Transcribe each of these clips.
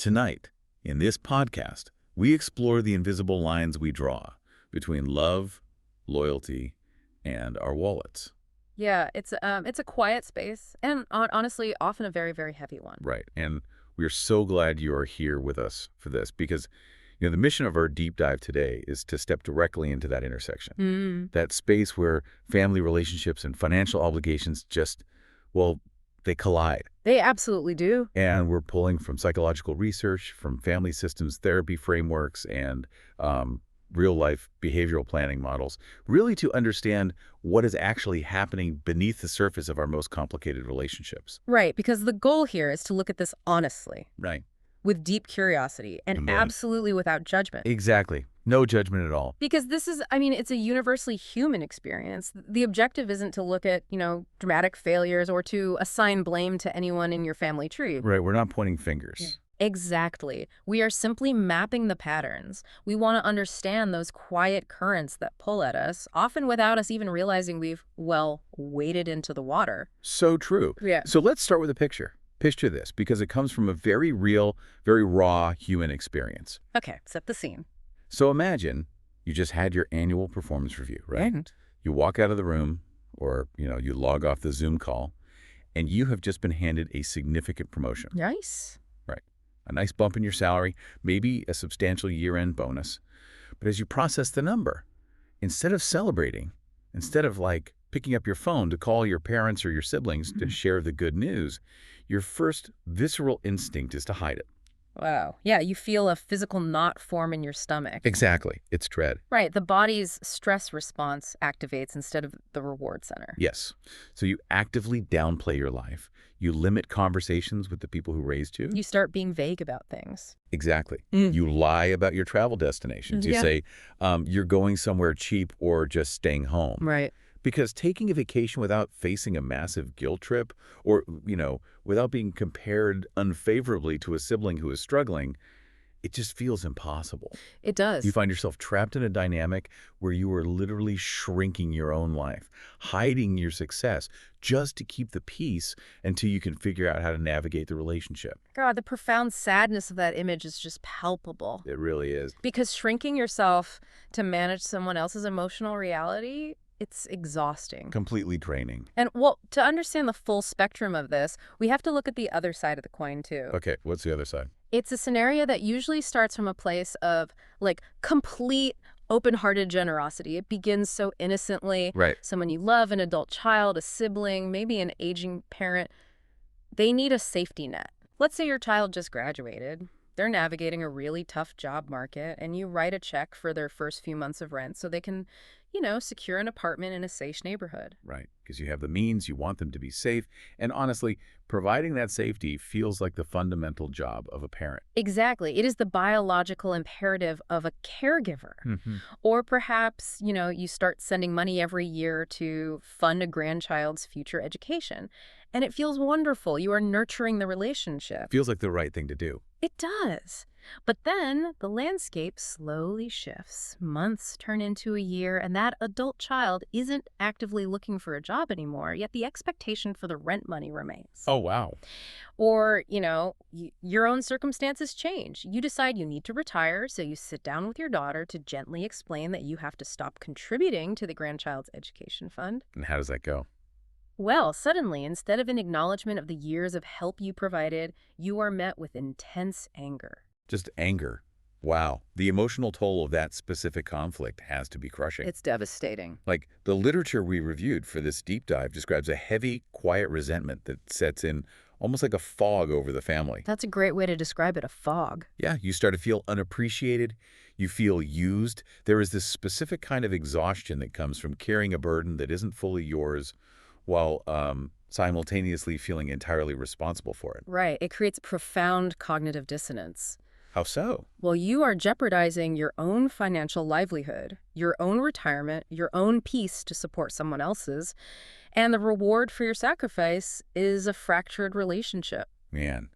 Tonight, in this podcast, we explore the invisible lines we draw between love, loyalty, and our wallets. Yeah, it's a quiet space and honestly often a very, very heavy one. Right. And we're so glad you are here with us for this because, the mission of our deep dive today is to step directly into that intersection, Mm. that space where family relationships and financial obligations just, well, they collide. They absolutely do. And we're pulling from psychological research, from family systems therapy frameworks, and real-life behavioral planning models, really to understand what is actually happening beneath the surface of our most complicated relationships. Right, because the goal here is to look at this honestly, Right. with deep curiosity, and And then absolutely without judgment. exactly. No judgment at all. Because this is, I mean, it's a universally human experience. The objective isn't to look at, dramatic failures or to assign blame to anyone in your family tree. Right. We're not pointing fingers. Exactly. We are simply mapping the patterns. We want to understand those quiet currents that pull at us, often without us even realizing we've, well, waded into the water. So true. Yeah. So let's start with a picture. Picture this, because it comes from a very real, very raw human experience. Okay, set the scene. So imagine you just had your annual performance review, right? And You walk out of the room or, you log off the Zoom call and you have just been handed a significant promotion, nice. right? A nice bump in your salary, maybe a substantial year-end bonus. But as you process the number, instead of celebrating, instead of like picking up your phone to call your parents or your siblings to share the good news, your first visceral instinct is to hide it. Wow. Yeah, you feel a physical knot form in your stomach. Exactly. It's dread. Right, the body's stress response activates instead of the reward center. Yes. So you actively downplay your life. You limit conversations with the people who raised you. You start being vague about things. Exactly. Mm. You lie about your travel destinations. You Yeah. say you're going somewhere cheap or just staying home. Right. Because taking a vacation without facing a massive guilt trip or, without being compared unfavorably to a sibling who is struggling, it just feels impossible. It does. You find yourself trapped in a dynamic where you are literally shrinking your own life, hiding your success just to keep the peace until you can figure out how to navigate the relationship. God, the profound sadness of that image is just palpable. It really is. Because shrinking yourself to manage someone else's emotional reality, it's exhausting. Completely draining. And, well, to understand the full spectrum of this, we have to look at the other side of the coin, too. Okay, what's the other side? It's a scenario that usually starts from a place of, like, complete open-hearted generosity. It begins so innocently. Right. Someone you love, an adult child, a sibling, maybe an aging parent. They need a safety net. Let's say your child just graduated. They're navigating a really tough job market, and you write a check for their first few months of rent so they can, secure an apartment in a safe neighborhood. Right, because you have the means, you want them to be safe, and honestly, providing that safety feels like the fundamental job of a parent. Exactly. It is the biological imperative of a caregiver. Mm-hmm. Or perhaps, you start sending money every year to fund a grandchild's future education. And it feels wonderful. You are nurturing the relationship. Feels like the right thing to do. It does. But then the landscape slowly shifts. Months turn into a year, and that adult child isn't actively looking for a job anymore, yet the expectation for the rent money remains. Oh, wow. Or, your own circumstances change. You decide you need to retire, so you sit down with your daughter to gently explain that you have to stop contributing to the grandchild's education fund. And how does that go? Well, suddenly, instead of an acknowledgement of the years of help you provided, you are met with intense anger. Just anger. Wow. The emotional toll of that specific conflict has to be crushing. It's devastating. Like, the literature we reviewed for this deep dive describes a heavy, quiet resentment that sets in almost like a fog over the family. That's a great way to describe it, a fog. Yeah, you start to feel unappreciated. You feel used. There is this specific kind of exhaustion that comes from carrying a burden that isn't fully yours while simultaneously feeling entirely responsible for it. Right. It creates profound cognitive dissonance. How so? Well, you are jeopardizing your own financial livelihood, your own retirement, your own peace to support someone else's, and the reward for your sacrifice is a fractured relationship. Man.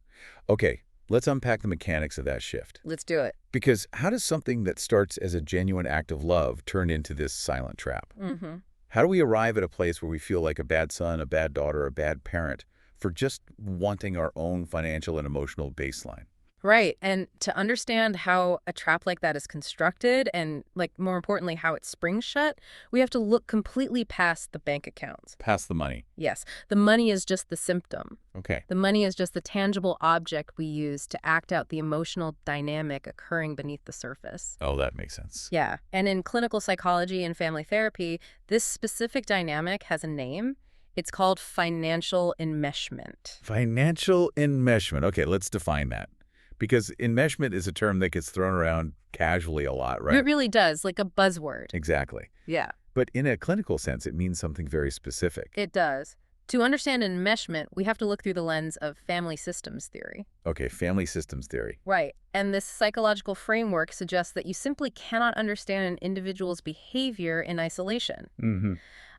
Okay, let's unpack the mechanics of that shift. Let's do it. Because how does something that starts as a genuine act of love turn into this silent trap? Mm-hmm. How do we arrive at a place where we feel like a bad son, a bad daughter, a bad parent for just wanting our own financial and emotional baseline? Right. And to understand how a trap like that is constructed and, like, more importantly, how it springs shut, we have to look completely past the bank accounts. Pass the money. Yes, the money is just the symptom. Okay. The money is just the tangible object we use to act out the emotional dynamic occurring beneath the surface. Oh, that makes sense. Yeah. And in clinical psychology and family therapy, this specific dynamic has a name. It's called financial enmeshment. Financial enmeshment. Okay, let's define that. Because enmeshment is a term that gets thrown around casually a lot, right? It really does, like a buzzword. Exactly. Yeah, But in a clinical sense, it means something very specific. it does. To understand enmeshment, we have to look through the lens of family systems theory. Okay, family systems theory. Right. And this psychological framework suggests that you simply cannot understand an individual's behavior in isolation. Mm-hmm.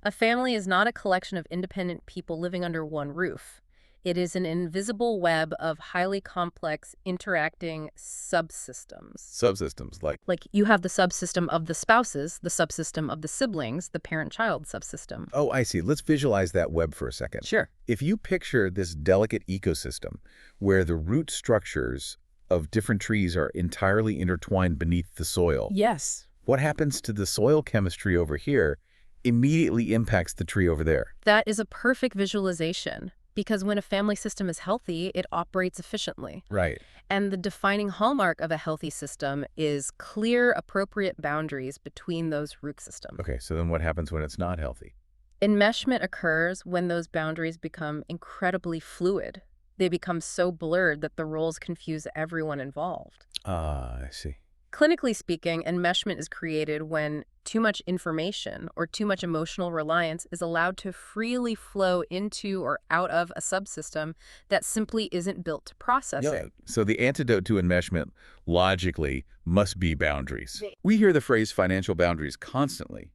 A family is not a collection of independent people living under one roof. It is an invisible web of highly complex interacting subsystems. Subsystems, like, Like, you have the subsystem of the spouses, the subsystem of the siblings, the parent-child subsystem. oh, I see. Let's visualize that web for a second. Sure. If you picture this delicate ecosystem where the root structures of different trees are entirely intertwined beneath the soil, Yes. what happens to the soil chemistry over here immediately impacts the tree over there. That is a perfect visualization. Because when a family system is healthy, it operates efficiently. Right. And the defining hallmark of a healthy system is clear, appropriate boundaries between those root systems. Okay, so then what happens when it's not healthy? Enmeshment occurs when those boundaries become incredibly fluid. They become so blurred that the roles confuse everyone involved. Ah, I see. Clinically speaking, enmeshment is created when too much information or too much emotional reliance is allowed to freely flow into or out of a subsystem that simply isn't built to process it. So the antidote to enmeshment, logically, must be boundaries. We hear the phrase financial boundaries constantly,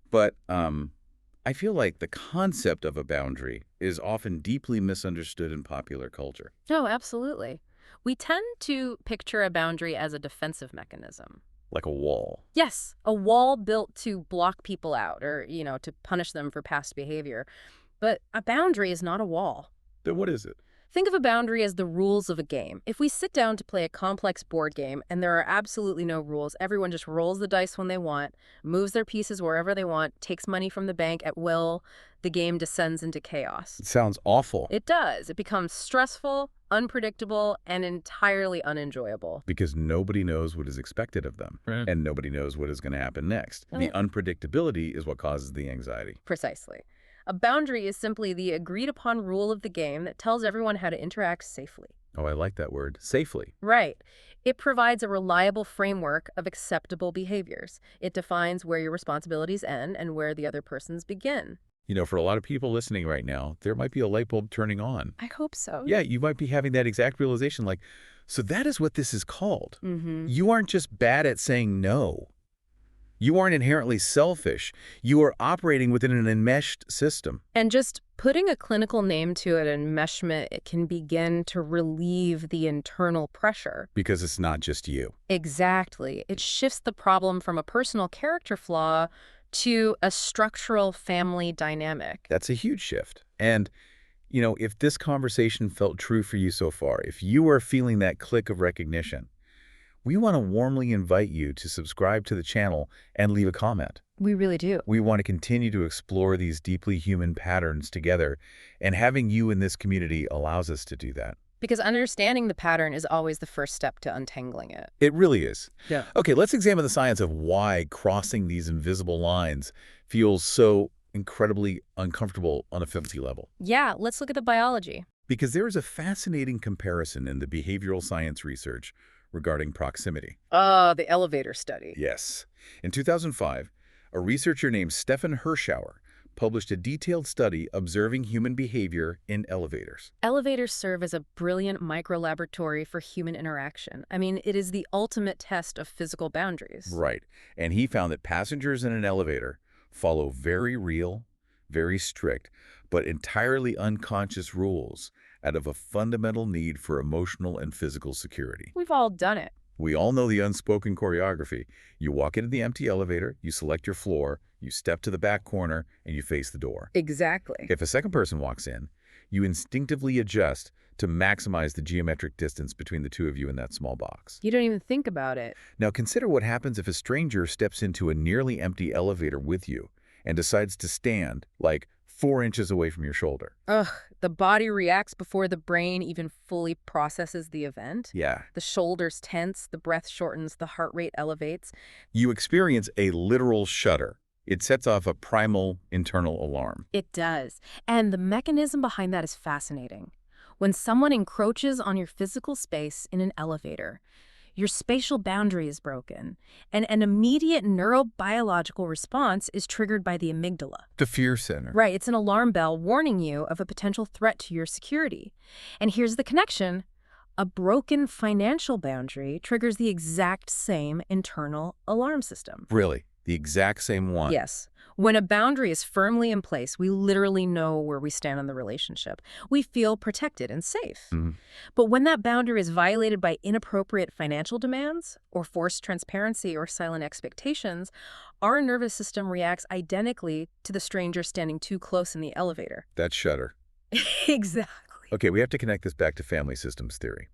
but I feel like the concept of a boundary is often deeply misunderstood in popular culture. Oh, absolutely. We tend to picture a boundary as a defensive mechanism. Like a wall. Yes, a wall built to block people out or, to punish them for past behavior. But a boundary is not a wall. Then what is it? Think of a boundary as the rules of a game. If we sit down to play a complex board game and there are absolutely no rules, everyone just rolls the dice when they want, moves their pieces wherever they want, takes money from the bank at will, the game descends into chaos. It sounds awful. It does. It becomes stressful, unpredictable, and entirely unenjoyable. Because nobody knows what is expected of them, Right. and nobody knows what is going to happen next. The unpredictability is what causes the anxiety. Precisely. A boundary is simply the agreed-upon rule of the game that tells everyone how to interact safely. Oh, I like that word. Safely. Right. It provides a reliable framework of acceptable behaviors. It defines where your responsibilities end and where the other person's begin. For a lot of people listening right now, there might be a light bulb turning on. I hope so. Yeah, you might be having that exact realization like, so that is what this is called. Mm-hmm. You aren't just bad at saying no. You aren't inherently selfish. You are operating within an enmeshed system. And just putting a clinical name to it, enmeshment, it can begin to relieve the internal pressure. Because it's not just you. Exactly. It shifts the problem from a personal character flaw to a structural family dynamic. That's a huge shift. And, if this conversation felt true for you so far, if you are feeling that click of recognition, we want to warmly invite you to subscribe to the channel and leave a comment. We really do. We want to continue to explore these deeply human patterns together, and having you in this community allows us to do that. Because understanding the pattern is always the first step to untangling it. It really is. Yeah. Okay, let's examine the science of why crossing these invisible lines feels so incredibly uncomfortable on a physical level. Yeah, let's look at the biology. Because there is a fascinating comparison in the behavioral science research regarding proximity. The elevator study. Yes. In 2005, a researcher named Stefan Hirschauer published a detailed study observing human behavior in elevators. Elevators serve as a brilliant micro-laboratory for human interaction. I mean, it is the ultimate test of physical boundaries. Right. And he found that passengers in an elevator follow very real, very strict, but entirely unconscious rules out of a fundamental need for emotional and physical security. We've all done it. We all know the unspoken choreography. You walk into the empty elevator, you select your floor, you step to the back corner, and you face the door. Exactly. If a second person walks in, you instinctively adjust to maximize the geometric distance between the two of you in that small box. You don't even think about it. Now consider what happens if a stranger steps into a nearly empty elevator with you and decides to stand, like 4 inches away from your shoulder. Ugh, the body reacts before the brain even fully processes the event. Yeah. The shoulders tense, the breath shortens, the heart rate elevates. You experience a literal shudder. It sets off a primal internal alarm. It does. And the mechanism behind that is fascinating. When someone encroaches on your physical space in an elevator, your spatial boundary is broken, and an immediate neurobiological response is triggered by the amygdala. The fear center. Right, it's an alarm bell warning you of a potential threat to your security. And here's the connection. A broken financial boundary triggers the exact same internal alarm system. Really? The exact same one? Yes. When a boundary is firmly in place, we literally know where we stand in the relationship. We feel protected and safe. But when that boundary is violated by inappropriate financial demands, or forced transparency, or silent expectations, our nervous system reacts identically to the stranger standing too close in the elevator. That shudder. Exactly. Okay, we have to connect this back to family systems theory.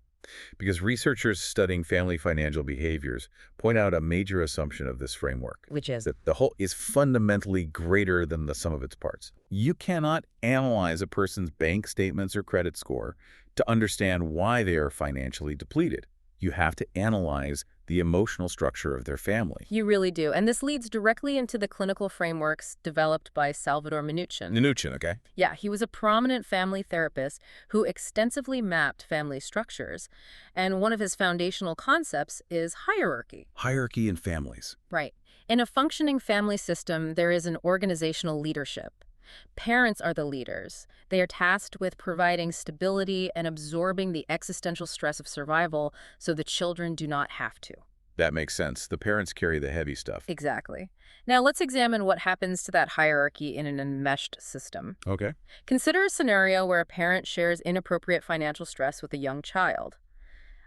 Because researchers studying family financial behaviors point out a major assumption of this framework. Which is? That the whole is fundamentally greater than the sum of its parts. You cannot analyze a person's bank statements or credit score to understand why they are financially depleted. You have to analyze the emotional structure of their family. You really do. And this leads directly into the clinical frameworks developed by Salvador Minuchin. Minuchin, okay? Yeah, he was a prominent family therapist who extensively mapped family structures. And one of his foundational concepts is hierarchy. Hierarchy in families. Right. In a functioning family system, there is an organizational leadership. Parents are the leaders. They are tasked with providing stability and absorbing the existential stress of survival so the children do not have to. That makes sense. The parents carry the heavy stuff. Exactly. Now let's examine what happens to that hierarchy in an enmeshed system. Okay. Consider a scenario where a parent shares inappropriate financial stress with a young child.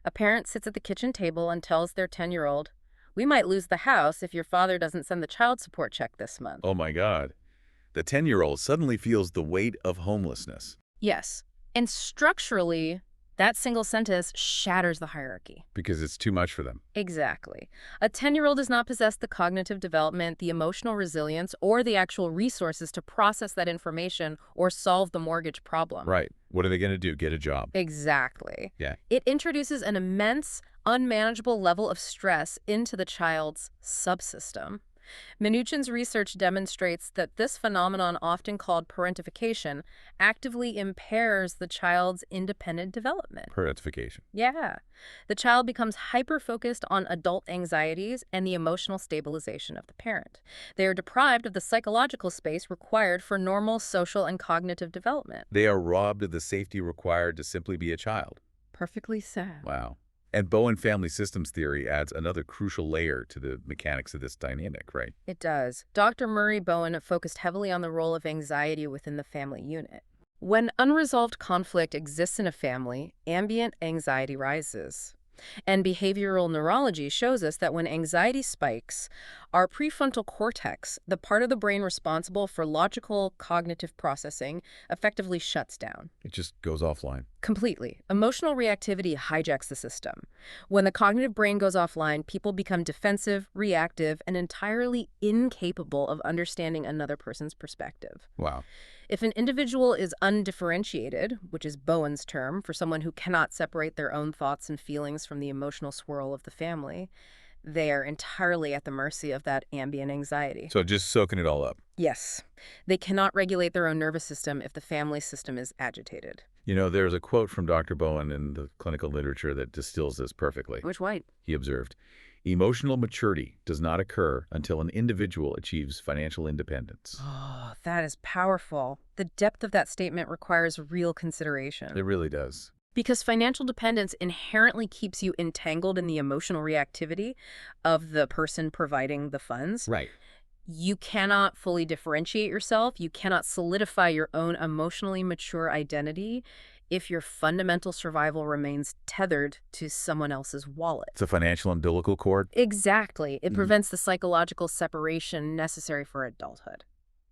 A parent sits at the kitchen table and tells their 10-year-old, "We might lose the house if your father doesn't send the child support check this month." Oh my God. The 10-year-old suddenly feels the weight of homelessness. Yes. And structurally, that single sentence shatters the hierarchy. Because it's too much for them. Exactly. A 10-year-old does not possess the cognitive development, the emotional resilience, or the actual resources to process that information or solve the mortgage problem. Right. What are they going to do? Get a job? Exactly. Yeah. It introduces an immense, unmanageable level of stress into the child's subsystem. Minuchin's research demonstrates that this phenomenon, often called parentification, actively impairs the child's independent development. Parentification. Yeah. The child becomes hyper-focused on adult anxieties and the emotional stabilization of the parent. They are deprived of the psychological space required for normal social and cognitive development. They are robbed of the safety required to simply be a child. Perfectly said. Wow. And Bowen family systems theory adds another crucial layer to the mechanics of this dynamic, right? It does. Dr. Murray Bowen focused heavily on the role of anxiety within the family unit. When unresolved conflict exists in a family, ambient anxiety rises. And behavioral neurology shows us that when anxiety spikes, our prefrontal cortex, the part of the brain responsible for logical cognitive processing, effectively shuts down. It just goes offline. Completely. Emotional reactivity hijacks the system. When the cognitive brain goes offline, people become defensive, reactive, and entirely incapable of understanding another person's perspective. Wow. If an individual is undifferentiated, which is Bowen's term for someone who cannot separate their own thoughts and feelings from the emotional swirl of the family, they are entirely at the mercy of that ambient anxiety. So just soaking it all up. Yes. They cannot regulate their own nervous system if the family system is agitated. You know, there's a quote from Dr. Bowen in the clinical literature that distills this perfectly. Which way? He observed, "Emotional maturity does not occur until an individual achieves financial independence." Oh, that is powerful. The depth of that statement requires real consideration. It really does. Because financial dependence inherently keeps you entangled in the emotional reactivity of the person providing the funds. Right. You cannot fully differentiate yourself. You cannot solidify your own emotionally mature identity if your fundamental survival remains tethered to someone else's wallet. It's a financial umbilical cord. Exactly. It prevents the psychological separation necessary for adulthood.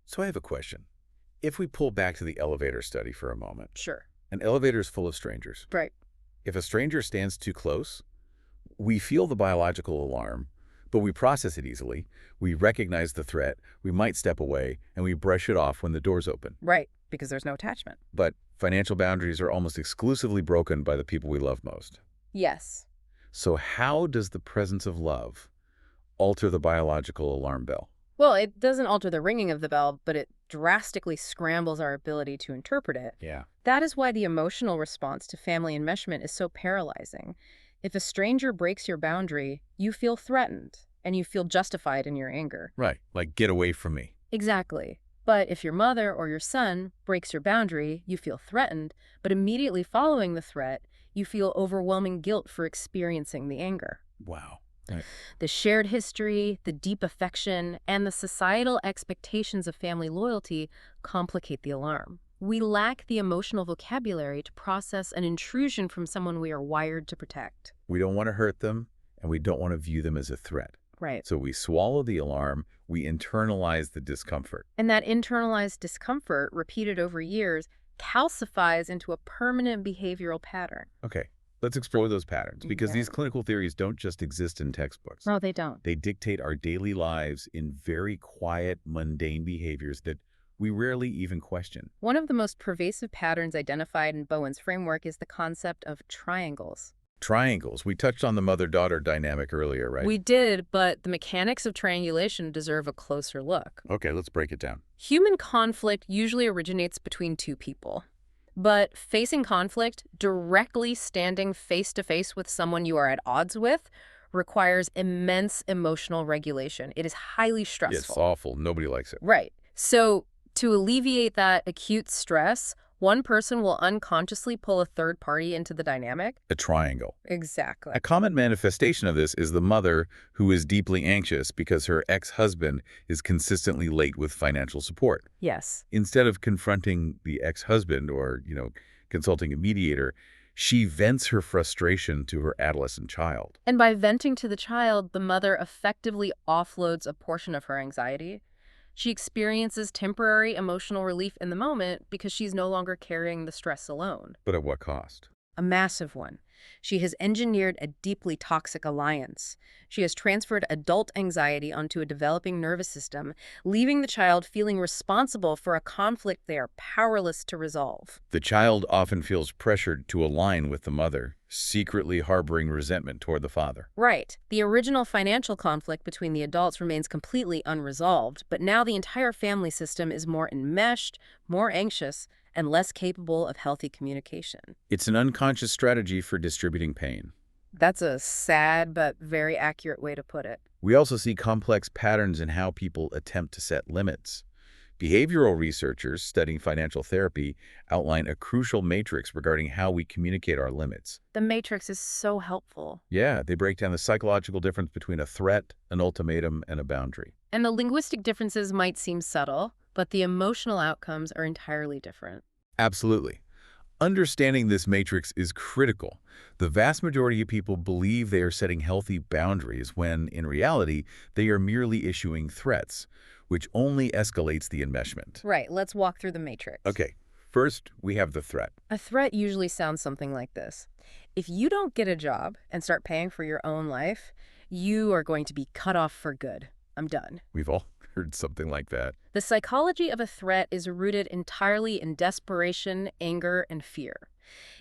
So I have a question. If we pull back to the elevator study for a moment, Sure. An elevator is full of strangers. Right. If a stranger stands too close, we feel the biological alarm, but we process it easily. We recognize the threat, we might step away, and we brush it off when the door's open. Right, because there's no attachment. But financial boundaries are almost exclusively broken by the people we love most. Yes. So how does the presence of love alter the biological alarm bell? Well, it doesn't alter the ringing of the bell, but it drastically scrambles our ability to interpret it. Yeah. That is why the emotional response to family enmeshment is so paralyzing. If a stranger breaks your boundary, you feel threatened, and you feel justified in your anger. Right, like get away from me. Exactly. But if your mother or your son breaks your boundary, you feel threatened, but immediately following the threat, you feel overwhelming guilt for experiencing the anger. Wow. Right. The shared history, the deep affection, and the societal expectations of family loyalty complicate the alarm. We lack the emotional vocabulary to process an intrusion from someone we are wired to protect. We don't want to hurt them, and we don't want to view them as a threat. Right. So we swallow the alarm, we internalize the discomfort. And that internalized discomfort, repeated over years, calcifies into a permanent behavioral pattern. Okay, let's explore those patterns, because Yeah. these clinical theories don't just exist in textbooks. No, they don't. They dictate our daily lives in very quiet, mundane behaviors that we rarely even question. One of the most pervasive patterns identified in Bowen's framework is the concept of triangles. Triangles. We touched on the mother-daughter dynamic earlier, right? We did, but the mechanics of triangulation deserve a closer look. Okay, let's break it down. Human conflict usually originates between two people. But facing conflict, directly standing face-to-face with someone you are at odds with, requires immense emotional regulation. It is highly stressful. It's awful. Nobody likes it. Right. So to alleviate that acute stress, one person will unconsciously pull a third party into the dynamic. A triangle. Exactly. A common manifestation of this is the mother who is deeply anxious because her ex-husband is consistently late with financial support. Yes. Instead of confronting the ex-husband or, consulting a mediator, she vents her frustration to her adolescent child. And by venting to the child, the mother effectively offloads a portion of her anxiety. She experiences temporary emotional relief in the moment because she's no longer carrying the stress alone. But at what cost? A massive one. She has engineered a deeply toxic alliance. She has transferred adult anxiety onto a developing nervous system, leaving the child feeling responsible for a conflict they are powerless to resolve. The child often feels pressured to align with the mother, secretly harboring resentment toward the father. Right. The original financial conflict between the adults remains completely unresolved, but now the entire family system is more enmeshed, more anxious, and less capable of healthy communication. It's an unconscious strategy for distributing pain. That's a sad but very accurate way to put it. We also see complex patterns in how people attempt to set limits. Behavioral researchers studying financial therapy outline a crucial matrix regarding how we communicate our limits. The matrix is so helpful. Yeah, they break down the psychological difference between a threat, an ultimatum, and a boundary. And the linguistic differences might seem subtle, but the emotional outcomes are entirely different. Absolutely. Understanding this matrix is critical. The vast majority of people believe they are setting healthy boundaries when, in reality, they are merely issuing threats, which only escalates the enmeshment. Right, let's walk through the matrix. Okay, first we have the threat. A threat usually sounds something like this. If you don't get a job and start paying for your own life, you are going to be cut off for good. I'm done. We've all heard something like that. The psychology of a threat is rooted entirely in desperation, anger, and fear.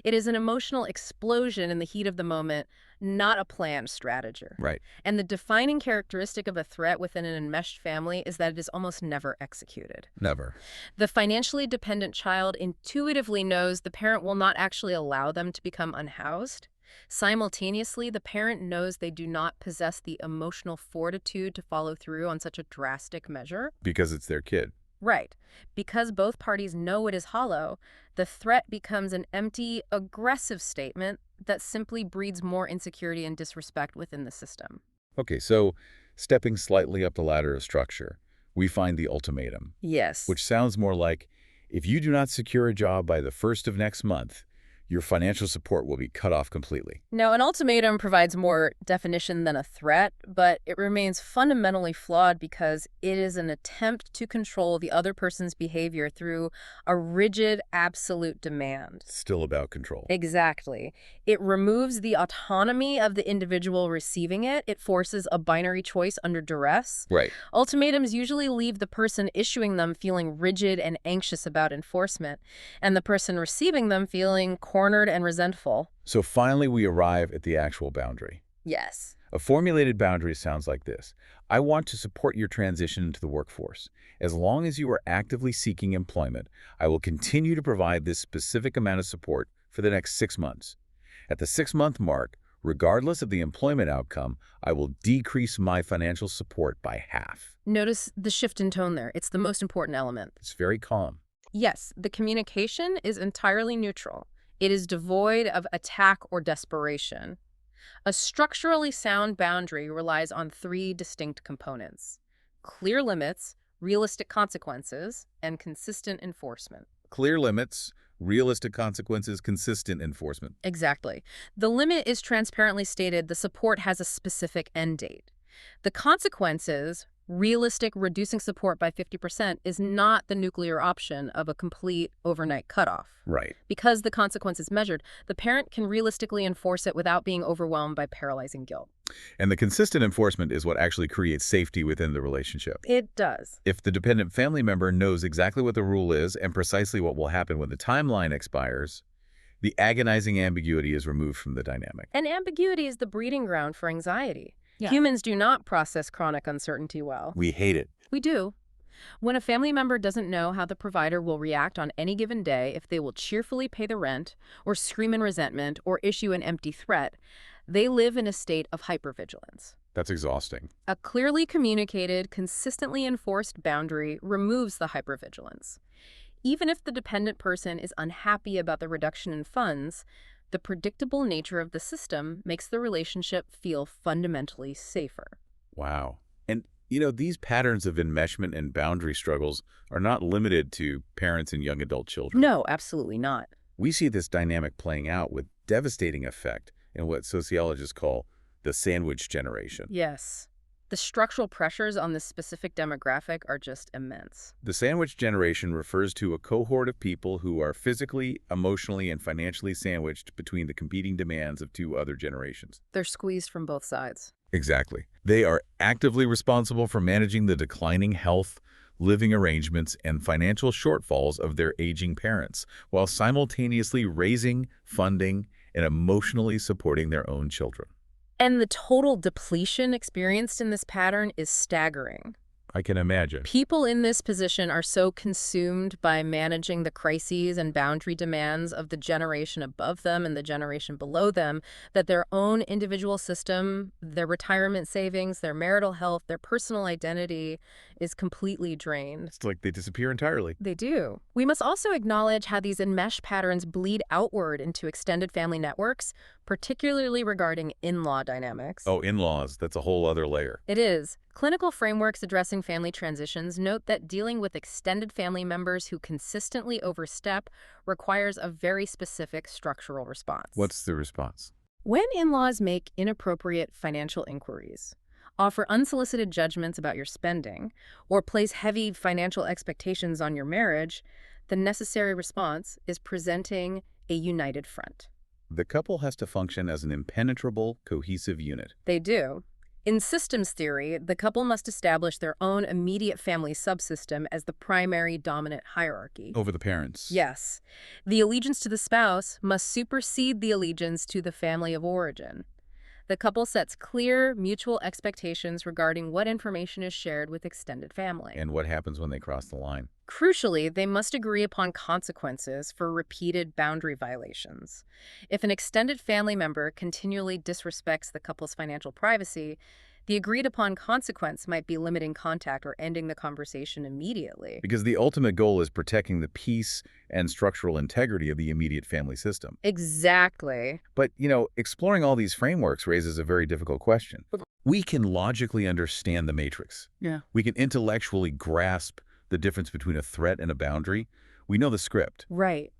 It is an emotional explosion in the heat of the moment, not a planned strategy. Right. And the defining characteristic of a threat within an enmeshed family is that it is almost never executed. Never. The financially dependent child intuitively knows the parent will not actually allow them to become unhoused. Simultaneously, the parent knows they do not possess the emotional fortitude to follow through on such a drastic measure. Because it's their kid. Right. Because both parties know it is hollow, the threat becomes an empty, aggressive statement that simply breeds more insecurity and disrespect within the system. Okay, so stepping slightly up the ladder of structure, we find the ultimatum. Yes. Which sounds more like, if you do not secure a job by the 1st of next month, your financial support will be cut off completely. Now, an ultimatum provides more definition than a threat, but it remains fundamentally flawed because it is an attempt to control the other person's behavior through a rigid, absolute demand. Still about control. Exactly. It removes the autonomy of the individual receiving it. It forces a binary choice under duress. Right. Ultimatums usually leave the person issuing them feeling rigid and anxious about enforcement, and the person receiving them feeling cornered and resentful. So finally, we arrive at the actual boundary. Yes. A formulated boundary sounds like this. I want to support your transition into the workforce. As long as you are actively seeking employment, I will continue to provide this specific amount of support for the next 6 months. At the 6-month mark, regardless of the employment outcome, I will decrease my financial support by half. Notice the shift in tone there. It's the most important element. It's very calm. Yes, the communication is entirely neutral. It is devoid of attack or desperation. A structurally sound boundary relies on 3 distinct components: clear limits, realistic consequences, and consistent enforcement. Clear limits, realistic consequences, consistent enforcement. Exactly. The limit is transparently stated. The support has a specific end date. The consequences, realistic reducing support by 50%, is not the nuclear option of a complete overnight cutoff. Right. Because the consequence is measured, the parent can realistically enforce it without being overwhelmed by paralyzing guilt. And the consistent enforcement is what actually creates safety within the relationship. It does. If the dependent family member knows exactly what the rule is and precisely what will happen when the timeline expires, the agonizing ambiguity is removed from the dynamic. And ambiguity is the breeding ground for anxiety. Yeah. Humans do not process chronic uncertainty well. We hate it. We do. When a family member doesn't know how the provider will react on any given day, if they will cheerfully pay the rent, or scream in resentment, or issue an empty threat, they live in a state of hypervigilance. That's exhausting. A clearly communicated, consistently enforced boundary removes the hypervigilance. Even if the dependent person is unhappy about the reduction in funds, the predictable nature of the system makes the relationship feel fundamentally safer. Wow. And, these patterns of enmeshment and boundary struggles are not limited to parents and young adult children. No, absolutely not. We see this dynamic playing out with devastating effect in what sociologists call the sandwich generation. Yes. The structural pressures on this specific demographic are just immense. The sandwich generation refers to a cohort of people who are physically, emotionally, and financially sandwiched between the competing demands of 2 other generations. They're squeezed from both sides. Exactly. They are actively responsible for managing the declining health, living arrangements, and financial shortfalls of their aging parents, while simultaneously raising, funding, and emotionally supporting their own children. And the total depletion experienced in this pattern is staggering. I can imagine. People in this position are so consumed by managing the crises and boundary demands of the generation above them and the generation below them that their own individual system, their retirement savings, their marital health, their personal identity is completely drained. It's like they disappear entirely. They do. We must also acknowledge how these enmesh patterns bleed outward into extended family networks, particularly regarding in-law dynamics. Oh, in-laws, that's a whole other layer. It is. Clinical frameworks addressing family transitions note that dealing with extended family members who consistently overstep requires a very specific structural response. What's the response? When in-laws make inappropriate financial inquiries, offer unsolicited judgments about your spending, or place heavy financial expectations on your marriage, the necessary response is presenting a united front. The couple has to function as an impenetrable, cohesive unit. They do. In systems theory, the couple must establish their own immediate family subsystem as the primary dominant hierarchy. Over the parents. Yes. The allegiance to the spouse must supersede the allegiance to the family of origin. The couple sets clear, mutual expectations regarding what information is shared with extended family. And what happens when they cross the line? Crucially, they must agree upon consequences for repeated boundary violations. If an extended family member continually disrespects the couple's financial privacy, the agreed-upon consequence might be limiting contact or ending the conversation immediately. Because the ultimate goal is protecting the peace and structural integrity of the immediate family system. Exactly. But, exploring all these frameworks raises a very difficult question. We can logically understand the matrix. Yeah. We can intellectually grasp the difference between a threat and a boundary. We know the script. Right.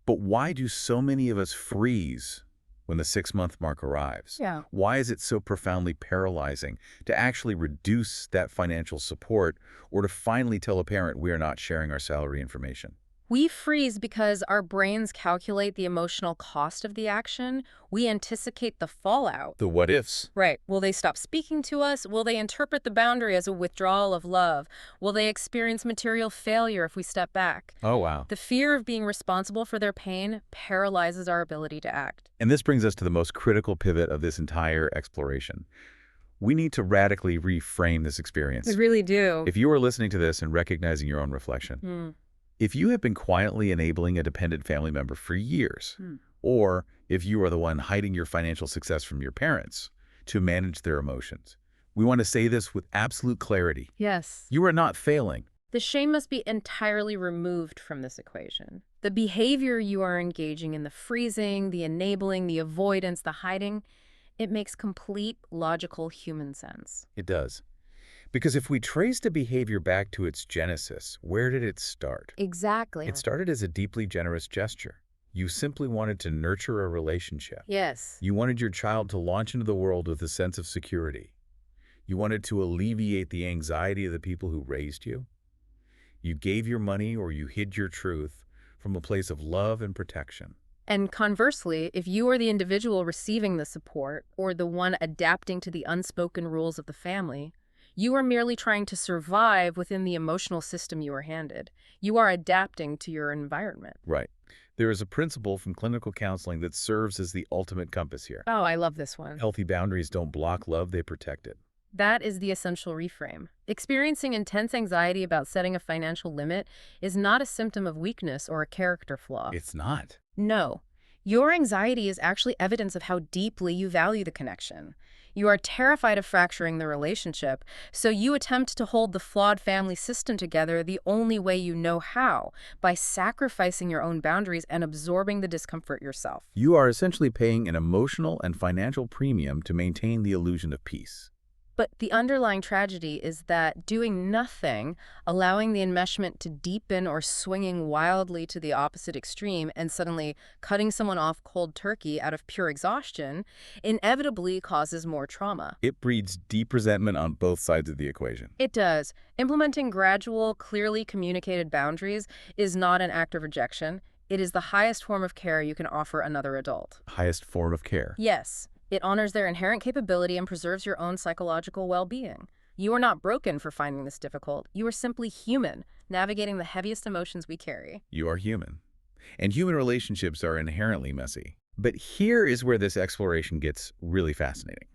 But why do so many of us freeze when the 6-month mark arrives? Yeah. Why is it so profoundly paralyzing to actually reduce that financial support or to finally tell a parent we are not sharing our salary information? We freeze because our brains calculate the emotional cost of the action. We anticipate the fallout. The what ifs. Right. Will they stop speaking to us? Will they interpret the boundary as a withdrawal of love? Will they experience material failure if we step back? Oh, wow. The fear of being responsible for their pain paralyzes our ability to act. And this brings us to the most critical pivot of this entire exploration. We need to radically reframe this experience. We really do. If you are listening to this and recognizing your own reflection, if you have been quietly enabling a dependent family member for years, or if you are the one hiding your financial success from your parents to manage their emotions, we want to say this with absolute clarity. Yes. You are not failing. The shame must be entirely removed from this equation. The behavior you are engaging in, the freezing, the enabling, the avoidance, the hiding, it makes complete logical human sense. It does. Because if we trace the behavior back to its genesis, where did it start? Exactly. It started as a deeply generous gesture. You simply wanted to nurture a relationship. Yes. You wanted your child to launch into the world with a sense of security. You wanted to alleviate the anxiety of the people who raised you. You gave your money or you hid your truth from a place of love and protection. And conversely, if you are the individual receiving the support or the one adapting to the unspoken rules of the family, you are merely trying to survive within the emotional system you are handed. You are adapting to your environment. Right. There is a principle from clinical counseling that serves as the ultimate compass here. Oh, I love this one. Healthy boundaries don't block love, they protect it. That is the essential reframe. Experiencing intense anxiety about setting a financial limit is not a symptom of weakness or a character flaw. It's not. No. Your anxiety is actually evidence of how deeply you value the connection. You are terrified of fracturing the relationship, so you attempt to hold the flawed family system together the only way you know how, by sacrificing your own boundaries and absorbing the discomfort yourself. You are essentially paying an emotional and financial premium to maintain the illusion of peace. But the underlying tragedy is that doing nothing, allowing the enmeshment to deepen or swinging wildly to the opposite extreme and suddenly cutting someone off cold turkey out of pure exhaustion, inevitably causes more trauma. It breeds deep resentment on both sides of the equation. It does. Implementing gradual, clearly communicated boundaries is not an act of rejection. It is the highest form of care you can offer another adult. Highest form of care. Yes. It honors their inherent capability and preserves your own psychological well-being. You are not broken for finding this difficult. You are simply human, navigating the heaviest emotions we carry. You are human. And human relationships are inherently messy. But here is where this exploration gets really fascinating.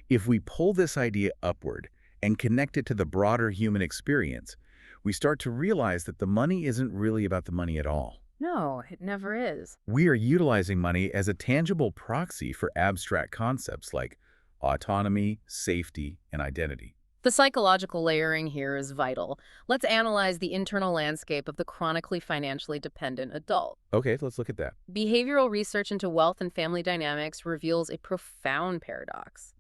If we pull this idea upward and connect it to the broader human experience, we start to realize that the money isn't really about the money at all. No, it never is. We are utilizing money as a tangible proxy for abstract concepts like autonomy, safety, and identity. The psychological layering here is vital. Let's analyze the internal landscape of the chronically financially dependent adult. Okay, let's look at that. Behavioral research into wealth and family dynamics reveals a profound paradox.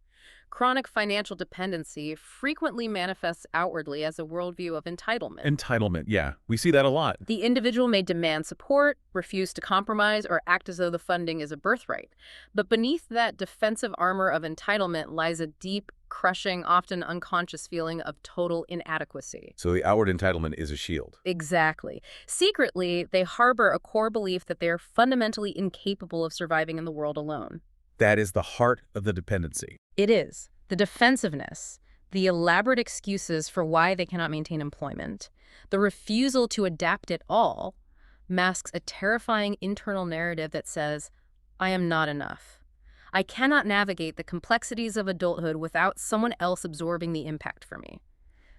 Chronic financial dependency frequently manifests outwardly as a worldview of entitlement. Entitlement, yeah. We see that a lot. The individual may demand support, refuse to compromise, or act as though the funding is a birthright. But beneath that defensive armor of entitlement lies a deep, crushing, often unconscious feeling of total inadequacy. So the outward entitlement is a shield. Exactly. Secretly, they harbor a core belief that they are fundamentally incapable of surviving in the world alone. That is the heart of the dependency. It is. The defensiveness, the elaborate excuses for why they cannot maintain employment, the refusal to adapt at all, masks a terrifying internal narrative that says, I am not enough. I cannot navigate the complexities of adulthood without someone else absorbing the impact for me.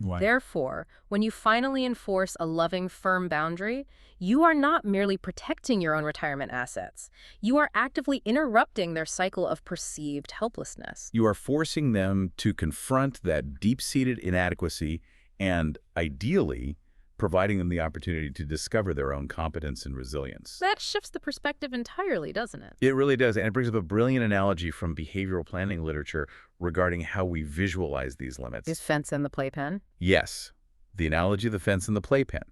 Why? Therefore, when you finally enforce a loving, firm boundary, you are not merely protecting your own retirement assets. You are actively interrupting their cycle of perceived helplessness. You are forcing them to confront that deep-seated inadequacy and, ideally, providing them the opportunity to discover their own competence and resilience. That shifts the perspective entirely, doesn't it? It really does, and it brings up a brilliant analogy from behavioral planning literature regarding how we visualize these limits. Is fence in the playpen? Yes, the analogy of the fence and the playpen.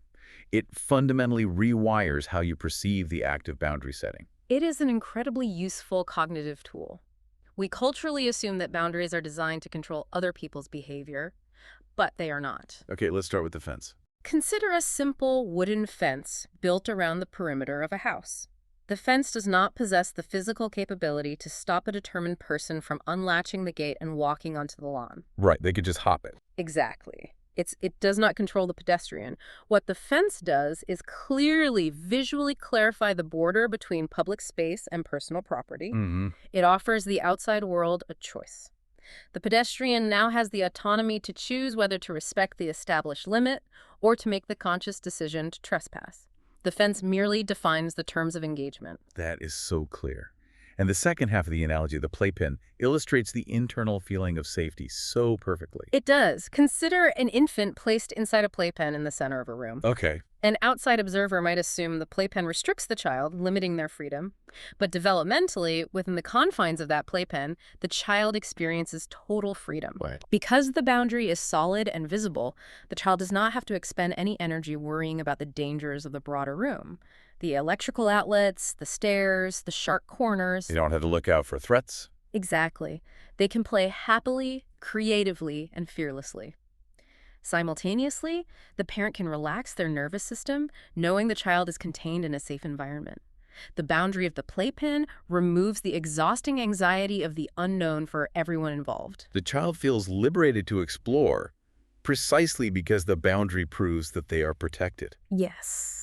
It fundamentally rewires how you perceive the act of boundary setting. It is an incredibly useful cognitive tool. We culturally assume that boundaries are designed to control other people's behavior, but they are not. Okay, let's start with the fence. Consider a simple wooden fence built around the perimeter of a house. The fence does not possess the physical capability to stop a determined person from unlatching the gate and walking onto the lawn. Right, they could just hop it. Exactly. It does not control the pedestrian. What the fence does is clearly, visually clarify the border between public space and personal property. Mm-hmm. It offers the outside world a choice. The pedestrian now has the autonomy to choose whether to respect the established limit or to make the conscious decision to trespass. The fence merely defines the terms of engagement. That is so clear. And the second half of the analogy, the playpen, illustrates the internal feeling of safety so perfectly. It does. Consider an infant placed inside a playpen in the center of a room. Okay. An outside observer might assume the playpen restricts the child, limiting their freedom. But developmentally, within the confines of that playpen, the child experiences total freedom. Right. Because the boundary is solid and visible, the child does not have to expend any energy worrying about the dangers of the broader room. The electrical outlets, the stairs, the sharp corners. You don't have to look out for threats. Exactly. They can play happily, creatively, and fearlessly. Simultaneously, the parent can relax their nervous system, knowing the child is contained in a safe environment. The boundary of the playpen removes the exhausting anxiety of the unknown for everyone involved. The child feels liberated to explore precisely because the boundary proves that they are protected. Yes.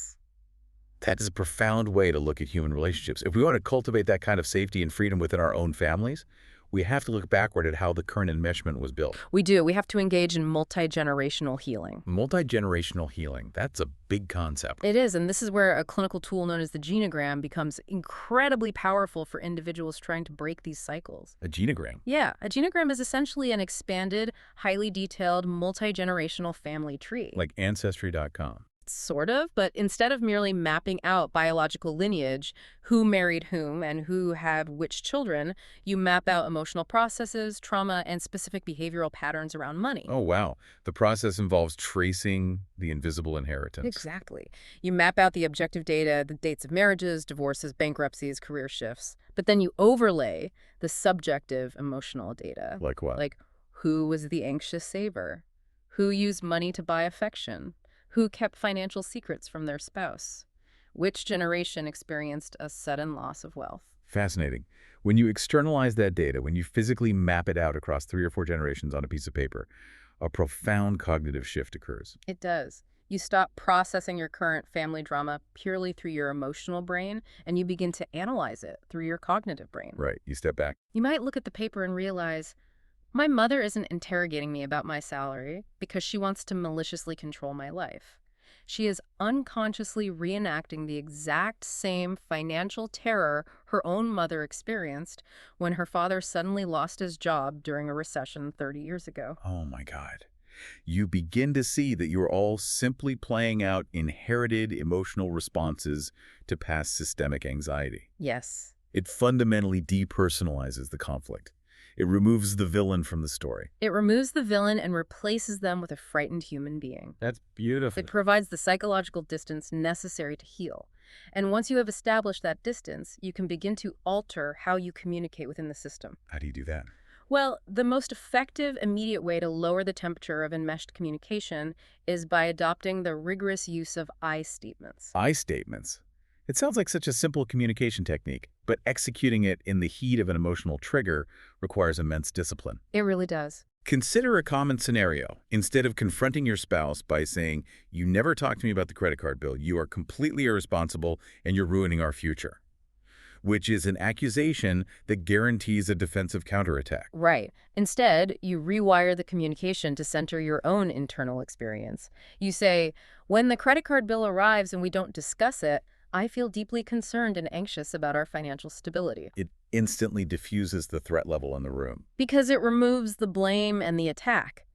That is a profound way to look at human relationships. If we want to cultivate that kind of safety and freedom within our own families, we have to look backward at how the current enmeshment was built. We do. We have to engage in multi-generational healing. Multi-generational healing, that's a big concept. It is, and this is where a clinical tool known as the genogram becomes incredibly powerful for individuals trying to break these cycles. A genogram. Yeah, a genogram is essentially an expanded, highly detailed, multi-generational family tree. Like Ancestry.com. Sort of, but instead of merely mapping out biological lineage, who married whom and who had which children, you map out emotional processes, trauma, and specific behavioral patterns around money. Oh, wow. The process involves tracing the invisible inheritance. Exactly. You map out the objective data, the dates of marriages, divorces, bankruptcies, career shifts, but then you overlay the subjective emotional data. Like what? Like, who was the anxious saver? Who used money to buy affection? Who kept financial secrets from their spouse? Which generation experienced a sudden loss of wealth? Fascinating. When you externalize that data, when you physically map it out across 3 or 4 generations on a piece of paper, a profound cognitive shift occurs. It does. You stop processing your current family drama purely through your emotional brain, and you begin to analyze it through your cognitive brain. Right. You step back. You might look at the paper and realize, my mother isn't interrogating me about my salary because she wants to maliciously control my life. She is unconsciously reenacting the exact same financial terror her own mother experienced when her father suddenly lost his job during a recession 30 years ago. Oh my God. You begin to see that you're all simply playing out inherited emotional responses to past systemic anxiety. Yes. It fundamentally depersonalizes the conflict. It removes the villain from the story. It removes the villain and replaces them with a frightened human being. That's beautiful. It provides the psychological distance necessary to heal. And once you have established that distance, you can begin to alter how you communicate within the system. How do you do that? Well, the most effective, immediate way to lower the temperature of enmeshed communication is by adopting the rigorous use of I statements. I statements. It sounds like such a simple communication technique, but executing it in the heat of an emotional trigger requires immense discipline. It really does. Consider a common scenario. Instead of confronting your spouse by saying, "You never talk to me about the credit card bill, you are completely irresponsible and you're ruining our future," which is an accusation that guarantees a defensive counterattack. Right. Instead, you rewire the communication to center your own internal experience. You say, when the credit card bill arrives and we don't discuss it, I feel deeply concerned and anxious about our financial stability. It instantly diffuses the threat level in the room. Because it removes the blame and the attack.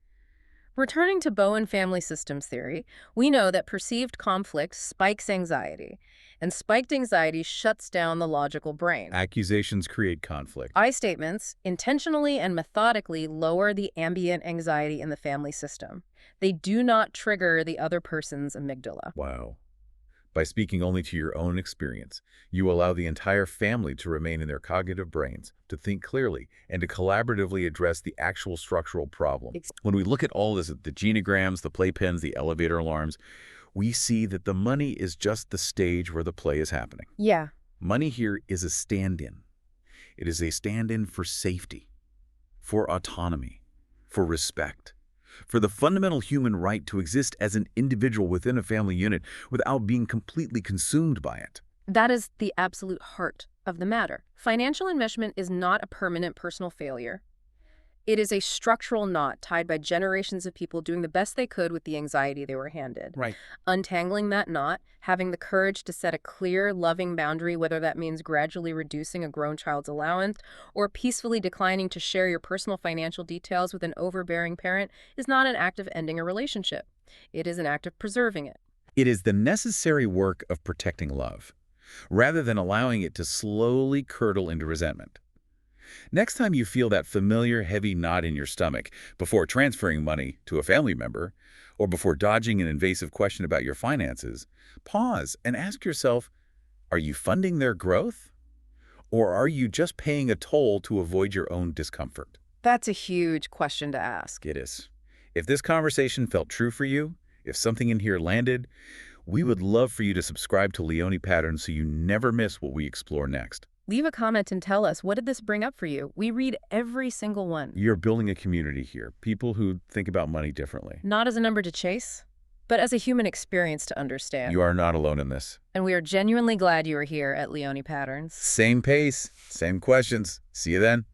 Returning to Bowen family systems theory, we know that perceived conflict spikes anxiety, and spiked anxiety shuts down the logical brain. Accusations create conflict. I statements intentionally and methodically lower the ambient anxiety in the family system. They do not trigger the other person's amygdala. Wow. By speaking only to your own experience, you allow the entire family to remain in their cognitive brains, to think clearly, and to collaboratively address the actual structural problem. Ex- When we look at all this, the genograms, the playpens, the elevator alarms, we see that the money is just the stage where the play is happening. Yeah. Money here is a stand-in. It is a stand-in for safety, for autonomy, for respect, for the fundamental human right to exist as an individual within a family unit without being completely consumed by it. That is the absolute heart of the matter. Financial enmeshment is not a permanent personal failure. It is a structural knot tied by generations of people doing the best they could with the anxiety they were handed. Right. Untangling that knot, having the courage to set a clear, loving boundary, whether that means gradually reducing a grown child's allowance or peacefully declining to share your personal financial details with an overbearing parent, is not an act of ending a relationship. It is an act of preserving it. It is the necessary work of protecting love, rather than allowing it to slowly curdle into resentment. Next time you feel that familiar heavy knot in your stomach before transferring money to a family member, or before dodging an invasive question about your finances, pause and ask yourself, are you funding their growth? Or are you just paying a toll to avoid your own discomfort? That's a huge question to ask. It is. If this conversation felt true for you, if something in here landed, we would love for you to subscribe to Leone Patterns so you never miss what we explore next. Leave a comment and tell us, what did this bring up for you? We read every single one. You're building a community here, people who think about money differently. Not as a number to chase, but as a human experience to understand. You are not alone in this. And we are genuinely glad you are here at Leone Patterns. Same pace, same questions. See you then.